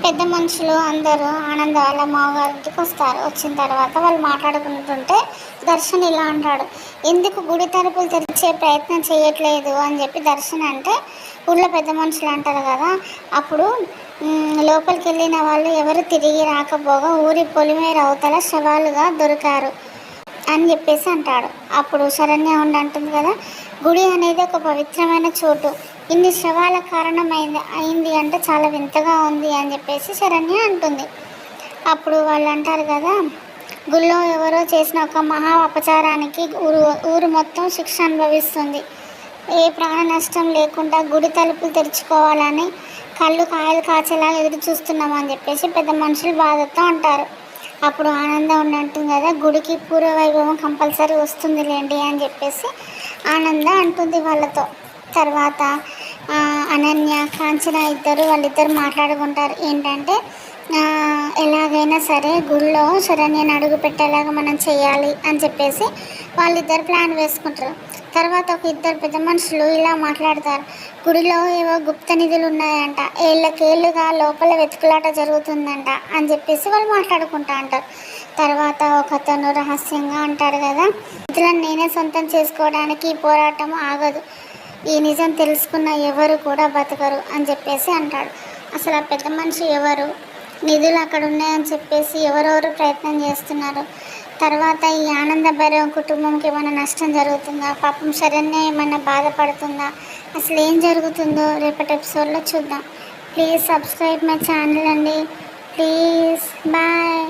పెద్ద మనుషులు అందరూ ఆనంద వాళ్ళ మామగారింటికి వస్తారు. వచ్చిన తర్వాత వాళ్ళు మాట్లాడుకుంటుంటే దర్శన్ ఇలా అంటాడు, ఎందుకు గుడి తలుపులు తెరిచే ప్రయత్నం చేయట్లేదు అని చెప్పి దర్శన్ అంటే, ఊళ్ళో పెద్ద మనుషులు అంటారు కదా, అప్పుడు లోపలికి వెళ్ళిన వాళ్ళు ఎవరు తిరిగి రాకపోగా ఊరి పొలిమేర అవతల శవాలుగా దొరికారు అని చెప్పేసి అంటాడు. అప్పుడు శరణ్య అంటుంది కదా, గుడి అనేది ఒక పవిత్రమైన చోటు, ఇన్ని శవాల అయింది అంటే చాలా వింతగా ఉంది అని చెప్పేసి శరణ్య అంటుంది. అప్పుడు వాళ్ళు అంటారు కదా, గుళ్ళో ఎవరో చేసిన ఒక మహా అపచారానికి ఊరు మొత్తం శిక్ష అనుభవిస్తుంది. ఏ ప్రాణ నష్టం లేకుండా గుడి తలుపులు తెరుచుకోవాలని కాయలు కాచేలా ఎదురు చూస్తున్నామని చెప్పేసి పెద్ద మనుషులు బాధతో అంటారు. అప్పుడు ఆనందం అంటుంది కదా, గుడికి పూర్వ వైభవం కంపల్సరీ వస్తుందిలేండి అని చెప్పేసి ఆనంద అంటుంది వాళ్ళతో. తర్వాత అనన్య కాంచన వాళ్ళిద్దరు మాట్లాడుకుంటారు. ఏంటంటే ఎలాగైనా సరే గుడిలో శరణ్యని అడుగు పెట్టేలాగా మనం చేయాలి అని చెప్పేసి వాళ్ళిద్దరు ప్లాన్ వేసుకుంటారు. తర్వాత ఒక ఇద్దరు పెద్ద మనుషులు ఇలా మాట్లాడతారు, గుడిలో ఏవో గుప్త నిధులు ఉన్నాయంట, ఏళ్ళకేళ్ళుగా లోపల వెతుకులాట జరుగుతుందంట అని చెప్పేసి వాళ్ళు మాట్లాడుకుంటా అంటారు. తర్వాత ఒకతను రహస్యంగా అంటాడు కదా, నిధులను నేనే సొంతం చేసుకోవడానికి ఈ పోరాటం ఆగదు, ఈ నిజం తెలుసుకున్న ఎవరు కూడా బతకరు అని చెప్పేసి అంటాడు. అసలు ఆ పెద్ద మనిషి ఎవరు, నిధులు అక్కడ ఉన్నాయని చెప్పేసి ఎవరెవరు ప్రయత్నం చేస్తున్నారు, తర్వాత ఈ ఆనంద భైరవ కుటుంబంకి ఏమైనా నష్టం జరుగుతుందా, పాపం శరణ్య ఏమైనా బాధపడుతుందా, అసలు ఏం జరుగుతుందో రేపటి ఎపిసోడ్లో చూద్దాం. ప్లీజ్ సబ్స్క్రైబ్ మై ఛానల్ అండి, ప్లీజ్. బాయ్.